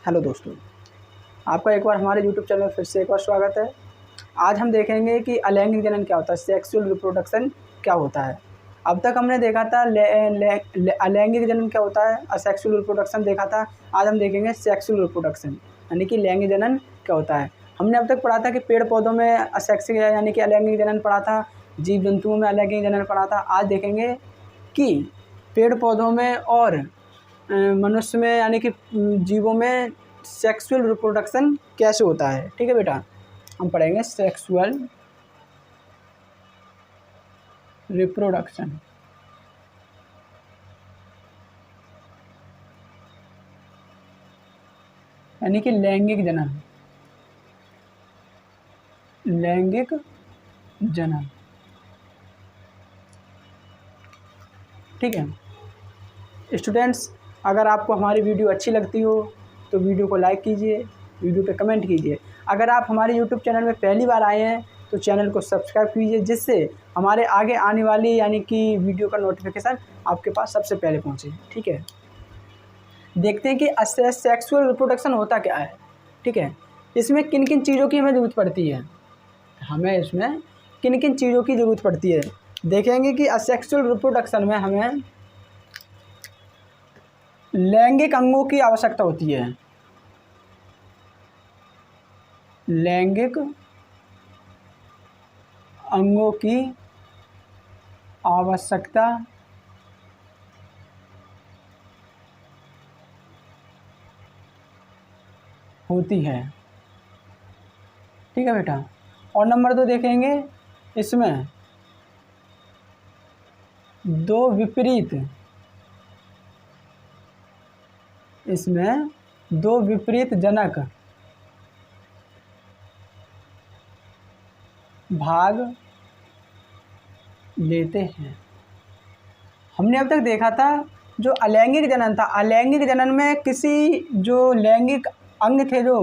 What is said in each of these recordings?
Hello दोस्तों, आपका एक बार हमारे यूट्यूब चैनल में फिर से एक बार स्वागत है। आज हम देखेंगे कि अलैंगिक जनन क्या होता है, सेक्सुअल रिप्रोडक्शन क्या होता है। अब तक हमने देखा था अलैंगिक जनन क्या होता है, असेक्सुअल रिप्रोडक्शन देखा था। आज हम देखेंगे सेक्सुअल रिप्रोडक्शन यानी कि लैंगिक जनन क्या होता है। हमने अब तक पढ़ा था कि पेड़ पौधों में असेक्सिक यानी कि अलैंगिक जनन पढ़ा था, जीव जंतुओं में अलैंगिक जनन पढ़ा था। आज देखेंगे कि पेड़ पौधों में और मनुष्य में यानी कि जीवों में सेक्सुअल रिप्रोडक्शन कैसे होता है। ठीक है बेटा, हम पढ़ेंगे सेक्सुअल रिप्रोडक्शन। यानी कि लैंगिक जनन, लैंगिक जनन। ठीक है स्टूडेंट्स, अगर आपको हमारी वीडियो अच्छी लगती हो तो वीडियो को लाइक कीजिए, वीडियो पे कमेंट कीजिए। अगर आप हमारे यूट्यूब चैनल में पहली बार आए हैं तो चैनल को सब्सक्राइब कीजिए, जिससे हमारे आगे आने वाली यानी कि वीडियो का नोटिफिकेशन आपके पास सबसे पहले पहुंचे। ठीक है, देखते हैं कि सेक्सुअल रिप्रोडक्शन होता क्या है। ठीक है, इसमें किन किन चीज़ों की हमें ज़रूरत पड़ती है, हमें इसमें किन किन चीज़ों की ज़रूरत पड़ती है। देखेंगे कि असेक्सुअल रिप्रोडक्शन में हमें लैंगिक अंगों की आवश्यकता होती है। लैंगिक अंगों की आवश्यकता होती है। ठीक है बेटा, और नंबर 2 देखेंगे, इसमें दो विपरीत जनक भाग लेते हैं। हमने अब तक देखा था जो अलैंगिक जनन था, अलैंगिक जनन में किसी जो लैंगिक अंग थे जो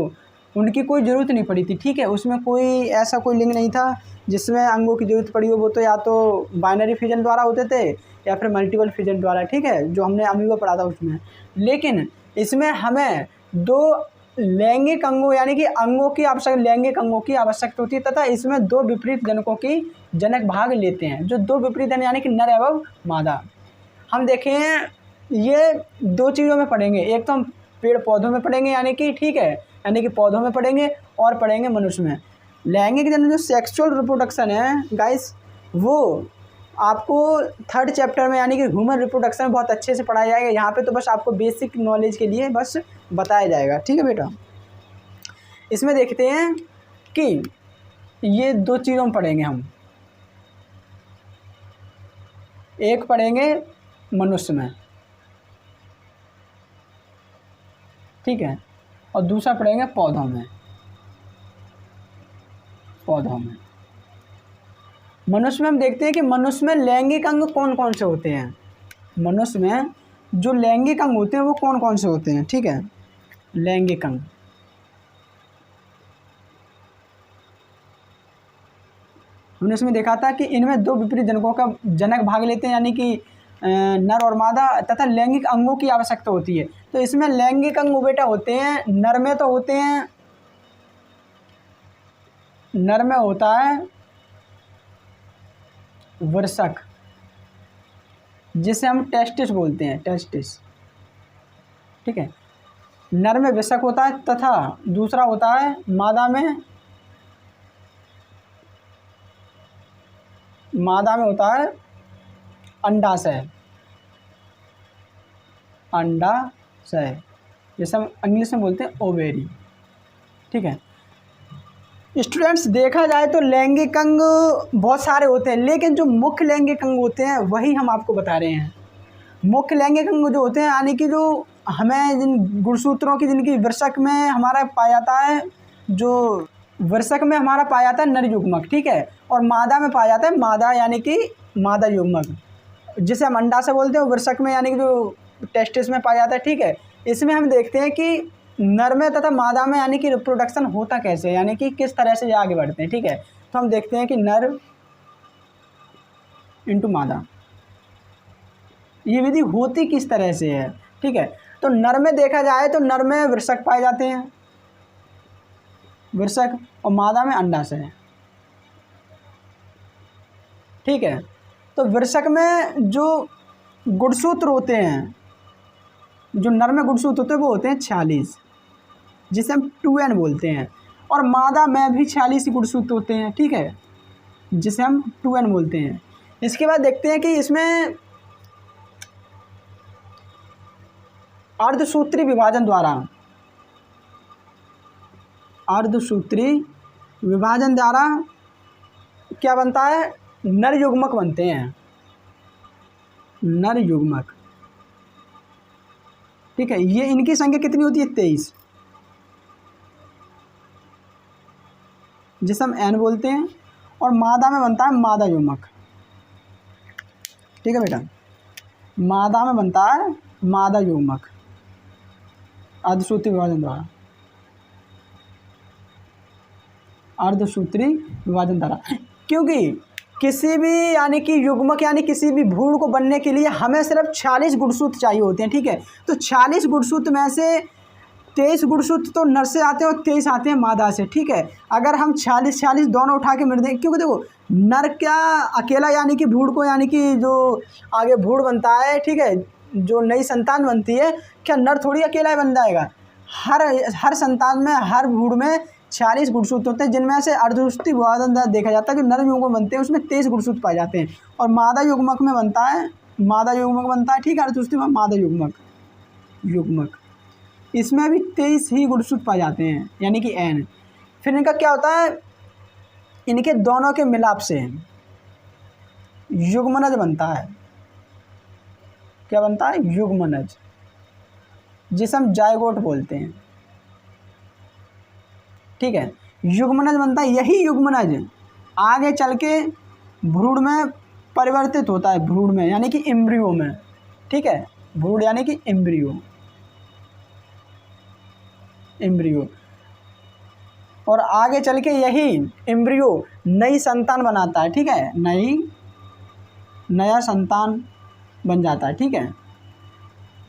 उनकी कोई ज़रूरत नहीं पड़ी थी। ठीक है, उसमें कोई ऐसा कोई लिंग नहीं था जिसमें अंगों की ज़रूरत पड़ी हो। वो तो या तो बाइनरी फिजन द्वारा होते थे या फिर मल्टीपल फिजन द्वारा। ठीक है, जो हमने अमीबा पढ़ा था उसमें। लेकिन इसमें हमें दो लैंगिक अंगों यानी कि लैंगिक अंगों की आवश्यकता होती है, तथा इसमें दो विपरीत जनकों की जनक भाग लेते हैं। जो दो विपरीत जन यानी कि नर एवं मादा। हम देखें ये दो चीज़ों में पढ़ेंगे, एक तो हम पेड़ पौधों में पढ़ेंगे यानी कि ठीक है, यानी कि पौधों में पढ़ेंगे, और पढ़ेंगे मनुष्य में। लैंगिक जनन जो सेक्सुअल रिप्रोडक्शन है गाइस, वो आपको 3rd चैप्टर में यानी कि ह्यूमन रिप्रोडक्शन बहुत अच्छे से पढ़ाया जाएगा। यहाँ पे तो बस आपको बेसिक नॉलेज के लिए बस बताया जाएगा। ठीक है बेटा, इसमें देखते हैं कि ये दो चीज़ों में पढ़ेंगे हम, एक पढ़ेंगे मनुष्य में, ठीक है, और दूसरा पढ़ेंगे पौधों में। मनुष्य में हम देखते हैं कि मनुष्य में लैंगिक अंग कौन कौन से होते हैं। मनुष्य में जो लैंगिक अंग होते हैं वो कौन कौन से होते हैं। ठीक है, लैंगिक अंग हमने इसमें देखा था कि इनमें दो विपरीत जनकों का जनक भाग लेते हैं, यानी कि नर और मादा, तथा लैंगिक अंगों की आवश्यकता होती है। तो इसमें लैंगिक अंग बेटा होते हैं, नर में तो होते हैं, नर में होता है वृषक, जिसे हम टेस्टिस बोलते हैं, टेस्टिस। ठीक है, नर में वृषक होता है, तथा दूसरा होता है मादा में होता है अंडाशय, जैसे हम इंग्लिश में बोलते हैं ओवेरी। ठीक है स्टूडेंट्स, देखा जाए तो लैंगिक अंग बहुत सारे होते हैं, लेकिन जो मुख्य लैंगिक अंग होते हैं वही हम आपको बता रहे हैं। मुख्य लैंगिक अंग जो होते हैं यानी कि जो हमें जिन गुणसूत्रों की जिनकी वृषक में हमारा पाया जाता है, जो वृषक में हमारा पाया जाता है नर युग्मक। ठीक है, और मादा में पाया जाता है मादा यानी कि मादा युग्मक, जिसे हम अंडा से बोलते हैं। वृषक में यानी कि जो टेस्टिस में पाया जाता है। ठीक है, इसमें हम देखते हैं कि नर में तथा मादा में यानी कि रिप्रोडक्शन होता कैसे, यानी कि किस तरह से ये आगे बढ़ते हैं। ठीक है, तो हम देखते हैं कि नर इंटू मादा, ये विधि होती किस तरह से है। ठीक है, तो नर में देखा जाए तो नर में वृषक पाए जाते हैं, वृषक, और मादा में अंडाशय। ठीक है, तो वृषक में जो गुणसूत्र होते हैं, जो नर में गुणसूत्र होते हैं वो होते हैं 46, जिसे हम 2n बोलते हैं, और मादा में भी 46 गुणसूत्र होते हैं। ठीक है, जिसे हम 2n बोलते हैं। इसके बाद देखते हैं कि इसमें अर्धसूत्री विभाजन द्वारा, अर्धसूत्री विभाजन द्वारा क्या बनता है, नर युग्मक बनते हैं, नर युग्मक। ठीक है, ये इनकी संख्या कितनी होती है, 23, जिसे हम n बोलते हैं, और मादा में बनता है मादा युग्मक। ठीक है बेटा, मादा में बनता है मादा युग्मक अर्धसूत्री विभाजन द्वारा, अर्धसूत्री विभाजन द्वारा। क्योंकि किसी भी यानी कि युग्मक यानी किसी भी भ्रूण को बनने के लिए हमें सिर्फ 40 गुणसूत्र चाहिए होते हैं। ठीक है, तो 40 गुणसूत्र में से 23 गुणसूत्र तो नर से आते हैं और 23 आते हैं मादा से। ठीक है, अगर हम 40 दोनों उठा के मिल दें, क्योंकि देखो नर क्या अकेला यानी कि भ्रूण को यानी कि जो आगे भ्रूण बनता है, ठीक है, जो नई संतान बनती है, क्या नर थोड़ी अकेला बन जाएगा। हर संतान में, हर भ्रूण में 40 गुणसूत्र होते हैं, जिनमें से अर्धसूत्री विभाजन देखा जाता है कि नर युग्मक बनते हैं उसमें 23 गुणसूत्र पाए जाते हैं, और मादा युग्मक में बनता है, मादा युग्मक बनता है। ठीक है, अर्धसूत्री में मादा युग्मक इसमें भी 23 ही गुणसूत्र पाए जाते हैं, यानी कि n। फिर इनका क्या होता है, इनके दोनों के मिलाप से युग्मनज बनता है। क्या बनता है, युग्मनज, जिसे हम जायगोट बोलते हैं। ठीक है, युग्मनज बनता है। यही युग्मनज आगे चल के भ्रूण में परिवर्तित होता है, भ्रूण में यानी कि एम्ब्रियो में। ठीक है, भ्रूण यानी कि एम्ब्रियो, और आगे चल के यही एम्ब्रियो नई संतान बनाता है। ठीक है, नया संतान बन जाता है। ठीक है,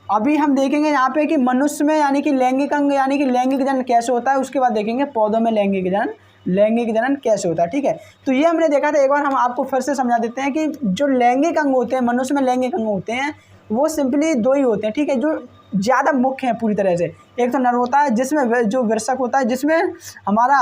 अभी हम देखेंगे यहाँ पे कि मनुष्य में यानी कि लैंगिक अंग यानी कि लैंगिक जनन कैसे होता है, उसके बाद देखेंगे पौधों में लैंगिक जनन कैसे होता है। ठीक है, तो ये हमने देखा था, एक बार हम आपको फिर से समझा देते हैं कि जो लैंगिक अंग होते हैं, मनुष्य में लैंगिक अंग होते हैं, वो सिंपली 2 ही होते हैं। ठीक है, जो ज़्यादा मुख्य हैं पूरी तरह से। एक तो नर होता है जिसमें जो वृषक होता है, जिसमें हमारा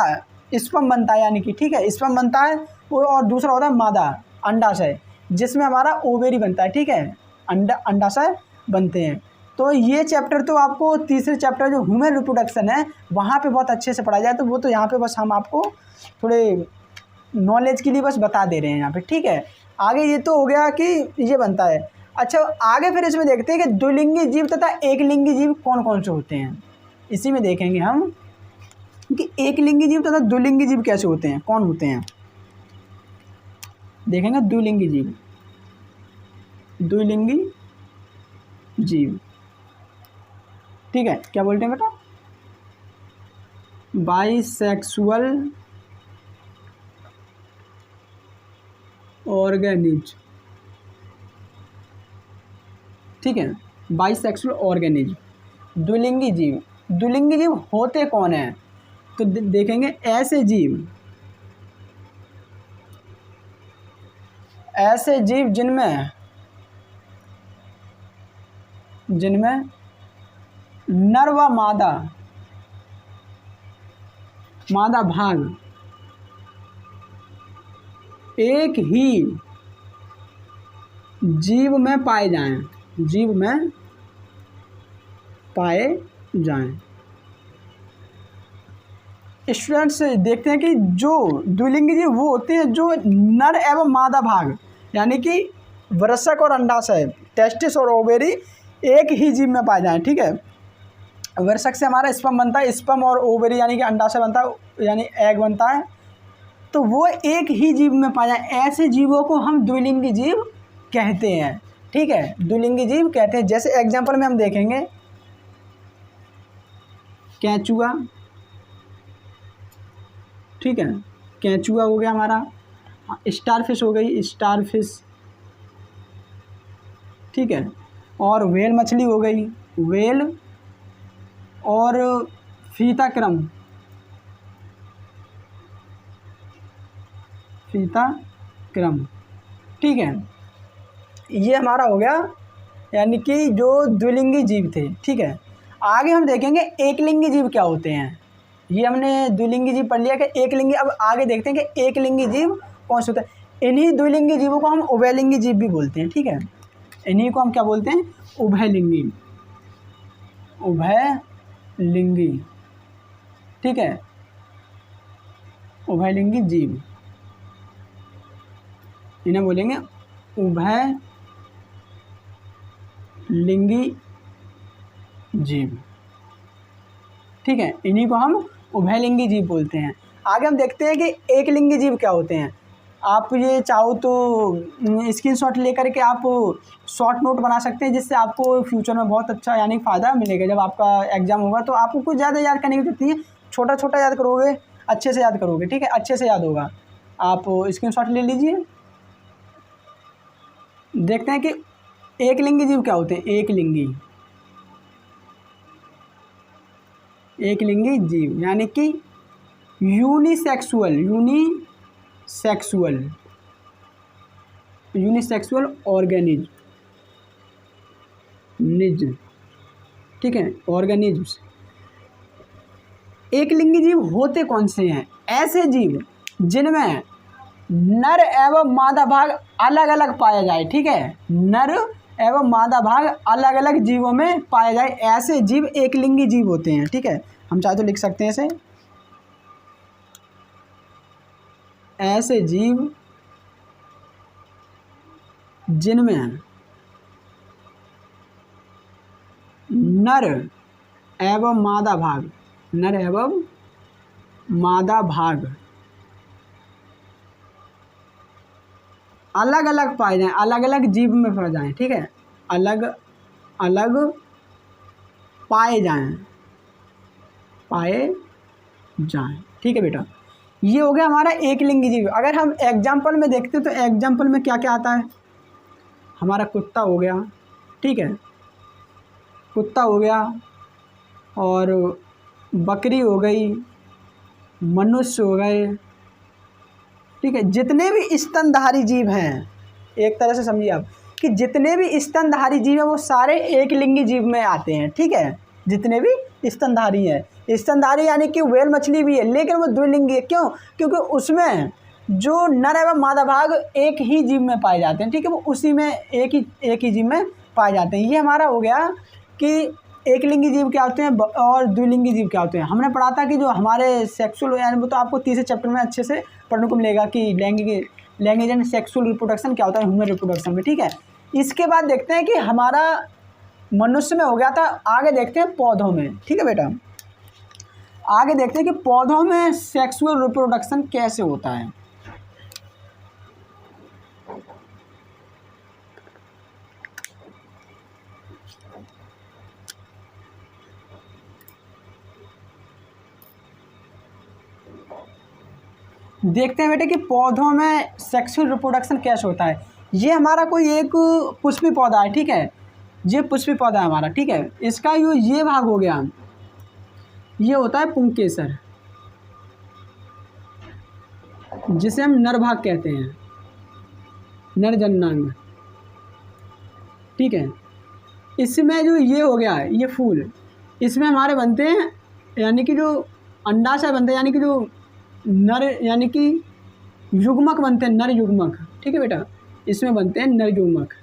स्पर्म बनता है, यानी कि ठीक है स्पर्म बनता है वो, और दूसरा होता है मादा अंडाशय, जिसमें हमारा ओवेरी बनता है। ठीक है, अंडाशय बनते हैं। तो ये चैप्टर तो आपको तीसरे चैप्टर जो ह्यूमन रिप्रोडक्शन है वहाँ पे बहुत अच्छे से पढ़ाया जाए, तो वो तो यहाँ पे बस हम आपको थोड़े नॉलेज के लिए बस बता दे रहे हैं यहाँ पे। ठीक है, आगे ये तो हो गया कि ये बनता है। अच्छा, आगे फिर इसमें देखते हैं कि द्विलिंगी जीव तथा एकलिंगी जीव कौन कौन से होते हैं। इसी में देखेंगे हम कि एकलिंगी जीव तथा द्विलिंगी जीव कैसे होते हैं, कौन होते हैं। देखेंगे द्विलिंगी जीव। ठीक है, क्या बोलते हैं बेटा, बाइसेक्सुअल ऑर्गेनिज्म। ठीक है, बाइसेक्सुअल ऑर्गेनिज्म, द्विलिंगी जीव होते कौन हैं, तो देखेंगे ऐसे जीव जिनमें नर व मादा भाग एक ही जीव में पाए जाएं। स्टूडेंट्स देखते हैं कि जो द्विलिंगी जीव वो होते हैं जो नर एवं मादा भाग यानी कि वृषक और अंडाशय, टेस्टिस और ओवेरी एक ही जीव में पाए जाएं। ठीक है, वृषक से हमारा स्पर्म बनता है, स्पर्म और ओवेरी यानी कि अंडाशय बनता है, यानी एग बनता है, तो वो एक ही जीव में पाया जाए। ऐसे जीवों को हम द्विलिंगी जीव कहते हैं। ठीक है, द्विलिंगी जीव कहते हैं। जैसे एग्जांपल में हम देखेंगे केंचुआ। ठीक है, केंचुआ हो गया हमारा, स्टारफिश हो गई, स्टारफिश। ठीक है, और व्हेल मछली हो गई, वेल और फीता क्रम, फीता क्रम, ठीक है। ये हमारा हो गया यानी कि जो द्विलिंगी जीव थे, ठीक है। आगे हम देखेंगे एकलिंगी जीव क्या होते हैं। ये हमने द्विलिंगी जीव पढ़ लिया कि एकलिंगी, अब आगे देखते हैं कि एकलिंगी जीव कौन से होते हैं। इन्हीं द्विलिंगी जीवों को हम उभयलिंगी जीव भी बोलते हैं, ठीक है। इन्हीं को हम क्या बोलते हैं, उभयलिंगी, उभयलिंगी, ठीक है, उभयलिंगी जीव, इन्हें बोलेंगे उभयलिंगी जीव, ठीक है। इन्हीं को हम उभयलिंगी जीव बोलते हैं। आगे हम देखते हैं कि एकलिंगी जीव क्या होते हैं। आप ये चाहो तो स्क्रीनशॉट लेकर के आप शॉर्ट नोट बना सकते हैं, जिससे आपको फ्यूचर में बहुत अच्छा यानी फ़ायदा मिलेगा। जब आपका एग्ज़ाम होगा तो आपको कुछ ज़्यादा याद करने की जरूरत नहीं है, छोटा छोटा याद करोगे, अच्छे से याद करोगे, ठीक है, अच्छे से याद होगा। आप स्क्रीनशॉट ले लीजिए। देखते हैं कि एकलिंगी जीव क्या होते हैं। एकलिंगी जीव यानी कि यूनिसेक्सुअल ऑर्गेनिज्म, ठीक है, ऑर्गेनिज्म्स। एकलिंगी जीव होते कौन से हैं? ऐसे जीव जिनमें नर एवं मादा भाग अलग अलग पाया जाए, ठीक है, नर एवं मादा भाग अलग अलग जीवों में पाया जाए, ऐसे जीव एकलिंगी जीव होते हैं, ठीक है। हम चाहे तो लिख सकते हैं इसे, ऐसे जीव जिनमें नर एवं मादा भाग अलग अलग पाए जाएं, अलग अलग जीव में पाए जाएं, ठीक है, अलग अलग पाए जाएं, ठीक है बेटा। ये हो गया हमारा एकलिंगी जीव। अगर हम एग्जाम्पल में देखते हैं तो एग्जाम्पल में क्या क्या आता है। हमारा कुत्ता हो गया, ठीक है, कुत्ता हो गया, और बकरी हो गई, मनुष्य हो गए, ठीक है। जितने भी स्तनधारी जीव हैं, एक तरह से समझिए आप कि जितने भी स्तनधारी जीव हैं वो सारे एकलिंगी जीव में आते हैं, ठीक है। जितने भी स्तनधारी हैं, स्तनधारी यानी कि व्हेल मछली भी है, लेकिन वो द्विलिंगी है। क्यों? क्योंकि उसमें जो नर एवं मादा भाग एक ही जीव में पाए जाते हैं, ठीक है, वो उसी में एक ही जीव में पाए जाते हैं। ये हमारा हो गया कि एकलिंगी जीव क्या होते हैं और द्विलिंगी जीव क्या होते हैं। हमने पढ़ा था कि जो हमारे सेक्सुअल यानी वो तो आपको तीसरे चैप्टर में अच्छे से पढ़ने को मिलेगा कि लैंगिक एंड सेक्सुअल रिप्रोडक्शन क्या होता है ह्यूमन रिप्रोडक्शन में, ठीक है। इसके बाद देखते हैं कि हमारा मनुष्य में हो गया था, आगे देखते हैं पौधों में, ठीक है बेटा। आगे देखते हैं कि पौधों में सेक्सुअल रिप्रोडक्शन कैसे होता है। देखते हैं बेटे कि पौधों में सेक्सुअल रिप्रोडक्शन कैसे होता है। ये हमारा कोई एक पुष्पी पौधा है, ठीक है, ये पुष्पी पौधा है हमारा, ठीक है। इसका ये भाग हो गया, ये होता है पुंकेसर, जिसे हम नर भाग कहते हैं, नर जननांग, ठीक है। इसमें जो ये हो गया है ये फूल, इसमें हमारे बनते हैं यानी कि जो अंडाशय बनते हैं, यानी कि जो नर यानी कि युग्मक बनते हैं, नर युग्मक, ठीक है बेटा। इसमें बनते हैं नर युग्मक,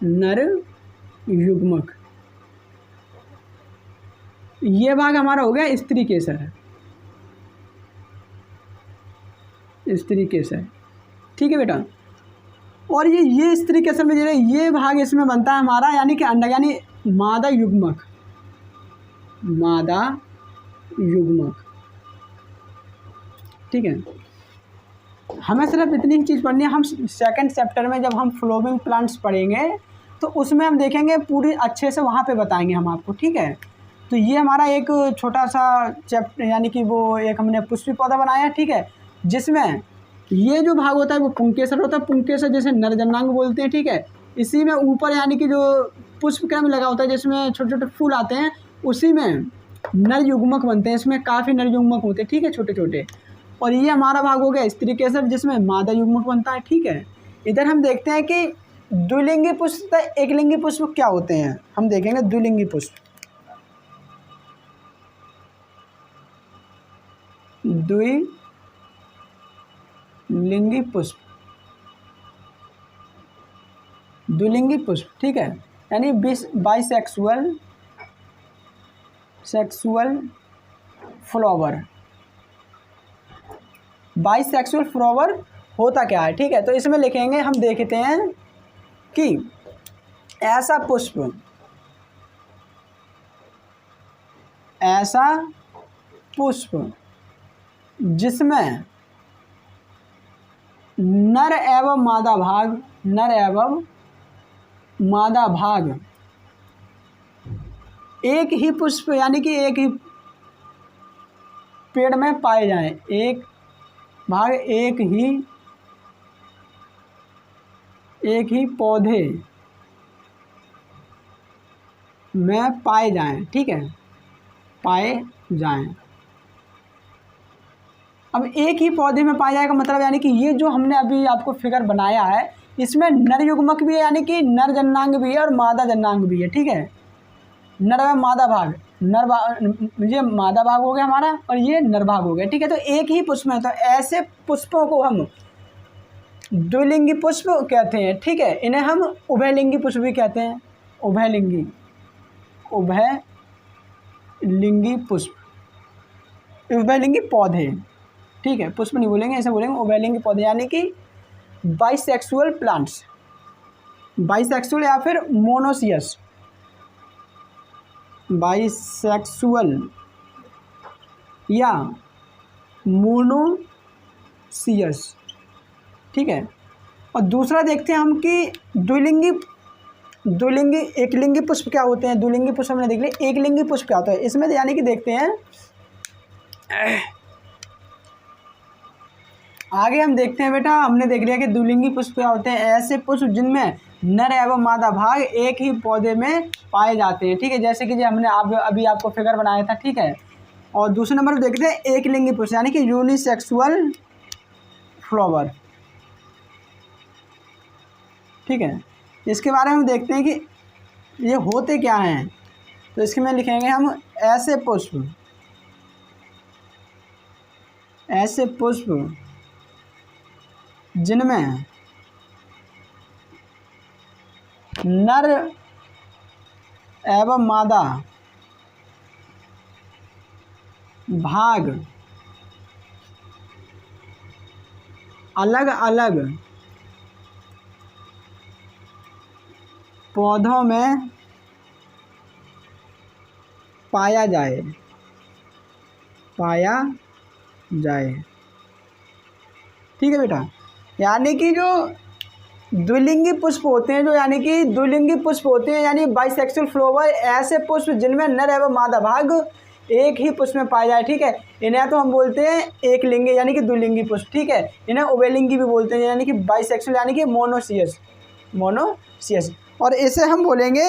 नर युग्मक। ये भाग हमारा हो गया स्त्री केसर, स्त्री केसर, ठीक है बेटा। और ये स्त्री केसर में ये भाग इसमें बनता है हमारा यानी कि अंडा यानी मादा युग्मक, मादा युग्मक, ठीक है। हमें सिर्फ इतनी ही चीज़ पढ़नी है। हम सेकंड चैप्टर में जब हम फ्लोविंग प्लांट्स पढ़ेंगे तो उसमें हम देखेंगे पूरी अच्छे से, वहाँ पे बताएंगे हम आपको, ठीक है। तो ये हमारा एक छोटा सा चैप्टर यानी कि वो एक हमने पुष्पी पौधा बनाया है, ठीक है, जिसमें ये जो भाग होता है वो पुंकेसर होता है। पुंकेसर जैसे नर जननांग बोलते हैं, ठीक है। इसी में ऊपर यानी कि जो पुष्प क्रम लगा होता है जिसमें छोटे छोटे फूल आते हैं, उसी में नर युग्मक बनते हैं। इसमें काफ़ी नर युग्मक होते हैं, ठीक है, छोटे छोटे। और ये हमारा भाग हो गया स्त्री केसर जिसमें मादा युग्मक बनता है, ठीक है। इधर हम देखते हैं कि द्विलिंगी पुष्प तथा एकलिंगी पुष्प क्या होते हैं। हम देखेंगे द्विलिंगी पुष्प। द्विलिंगी पुष्प, द्विलिंगी पुष्प, ठीक है, यानी बाइसेक्सुअल फ्लावर। बाइसेक्सुअल फ्लावर होता क्या है, ठीक है। तो इसमें लिखेंगे, हम देखते हैं कि ऐसा पुष्प जिसमें नर एवं मादा भाग एक ही पुष्प यानी कि एक ही पेड़ में पाए जाएं, एक ही पौधे में पाए जाएं, ठीक है, पाए जाएं। अब एक ही पौधे में पाया जाएगा मतलब यानी कि ये जो हमने अभी आपको फिगर बनाया है इसमें नर युग्मक भी है, यानी कि नर जन्नांग भी है और मादा जन्नांग भी है, ठीक है। नर व मादा भाग, ये मादा भाग हो गया हमारा और ये नर भाग हो गया, ठीक है। तो एक ही पुष्प में, तो ऐसे पुष्पों को हम द्विलिंगी पुष्प कहते हैं, ठीक है। इन्हें हम उभयलिंगी पुष्प भी कहते हैं, उभयलिंगी पुष्प, उभयलिंगी पौधे, ठीक है। पुष्प नहीं बोलेंगे, ऐसे बोलेंगे उभयलिंगी पौधे, यानी कि बाइसेक्सुअल प्लांट्स, बाइसेक्सुअल या फिर मोनोसियस, बाइसेक्सुअल या मोनोसियस, ठीक है। और दूसरा देखते हैं हम कि द्विलिंगी एकलिंगी पुष्प क्या होते हैं। द्विलिंगी पुष्प हमने देख लिया, एकलिंगी पुष्प क्या होता है इसमें, यानी कि देखते हैं आगे। हम देखते हैं बेटा, हमने देख लिया कि द्विलिंगी पुष्प क्या होते हैं, ऐसे पुष्प जिनमें नर एवं मादा भाग एक ही पौधे में पाए जाते हैं, ठीक है। जैसे कि जो हमने अभी आपको फिगर बनाया था, ठीक है। और दूसरे नंबर पर देखते हैं एकलिंगी पुष्प, यानी कि यूनिसेक्सुअल फ्लावर, ठीक है। इसके बारे में हम देखते हैं कि ये होते क्या हैं। तो इसके में लिखेंगे हम ऐसे पुष्प जिनमें नर एवं मादा भाग अलग अलग पौधों में पाया जाए, ठीक है बेटा। यानी कि जो द्विलिंगी पुष्प होते हैं, यानी बाइसेक्सुअल फ्लावर, ऐसे पुष्प जिनमें नर एवं मादा भाग एक ही पुष्प में पाया जाए, ठीक है। इन्हें तो हम बोलते हैं एक लिंगी यानी कि द्विलिंगी पुष्प, ठीक है। इन्हें उभयलिंगी भी बोलते हैं, यानी कि बाइसेक्सुअल यानी कि मोनोसियस। और इसे हम बोलेंगे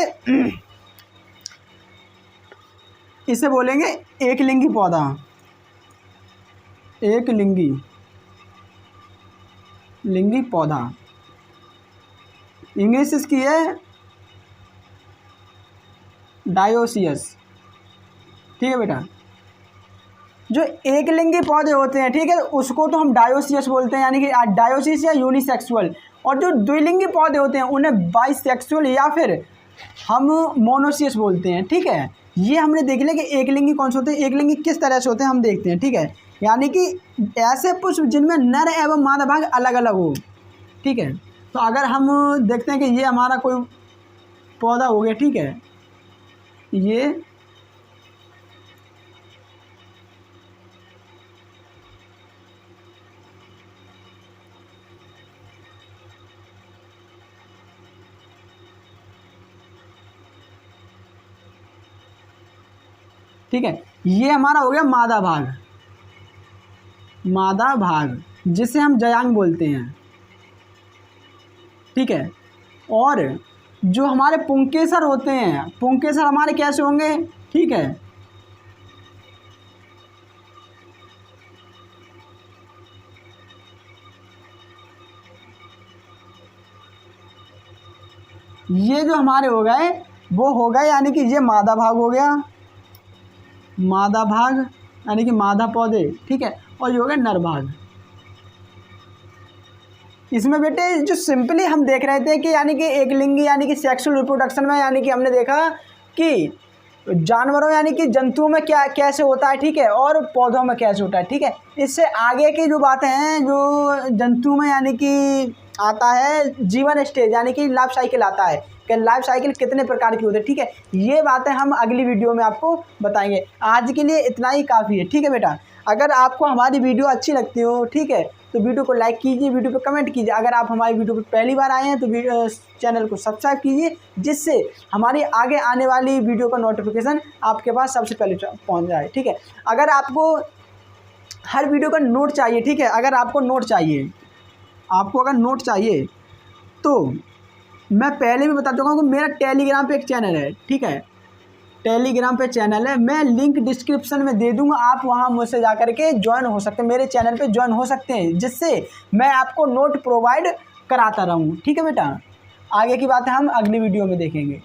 एकलिंगी पौधा, लिंगी पौधा। इंग्लिश इसकी है डायोसियस, ठीक है बेटा। जो एकलिंगी पौधे होते हैं, ठीक है, उसको तो हम डायोसियस बोलते हैं, यानी कि डायोसिस या यूनिसेक्सुअल। और जो द्विलिंगी पौधे होते हैं उन्हें बाइसेक्सुअल या फिर हम मोनोसियस बोलते हैं, ठीक है। ये हमने देख लिया कि एकलिंगी कौन से होते हैं, एकलिंगी किस तरह से होते हैं हम देखते हैं, ठीक है। यानी कि ऐसे पुष्प जिनमें नर एवं मादा भाग अलग अलग हो, ठीक है। तो अगर हम देखते हैं कि ये हमारा कोई पौधा हो गया, ठीक है, ये ठीक है, ये हमारा हो गया मादा भाग जिसे हम जयांग बोलते हैं, ठीक है। और जो हमारे पुंकेसर होते हैं, पुंकेसर हमारे कैसे होंगे, ठीक है। ये जो हमारे हो गए वो हो गए, यानी कि ये मादा भाग हो गया, मादा भाग यानी कि मादा पौधे, ठीक है। और ये हो गया नर भाग। इसमें बेटे जो सिंपली हम देख रहे थे कि यानी कि एक लिंगी यानी कि सेक्सुअल रिप्रोडक्शन में यानी कि हमने देखा कि जानवरों यानी कि जंतुओं में क्या कैसे होता है, ठीक है, और पौधों में कैसे होता है, ठीक है। इससे आगे की जो बातें हैं जो जंतु में यानी कि आता है जीवन स्टेज यानी कि लाइफ साइकिल आता है कि लाइफ साइकिल कितने प्रकार की होती है, ठीक है। ये बातें हम अगली वीडियो में आपको बताएंगे। आज के लिए इतना ही काफ़ी है, ठीक है बेटा। अगर आपको हमारी वीडियो अच्छी लगती हो, ठीक है, तो वीडियो को लाइक कीजिए, वीडियो पे कमेंट कीजिए। अगर आप हमारी वीडियो पर पहली बार आए हैं तो चैनल को सब्सक्राइब कीजिए, जिससे हमारी आगे आने वाली वीडियो का नोटिफिकेशन आपके पास सबसे पहले पहुंच जाए, ठीक है। अगर आपको हर वीडियो का नोट चाहिए, ठीक है, अगर आपको नोट चाहिए, आपको अगर नोट चाहिए तो मैं पहले भी बता दूंगा कि मेरा टेलीग्राम पे एक चैनल है, ठीक है, टेलीग्राम पे चैनल है, मैं लिंक डिस्क्रिप्शन में दे दूंगा। आप वहां मुझसे जा करके ज्वाइन हो सकते हैं, मेरे चैनल पे ज्वाइन हो सकते हैं, जिससे मैं आपको नोट प्रोवाइड कराता रहूं, ठीक है बेटा। आगे की बातें हम अगली वीडियो में देखेंगे।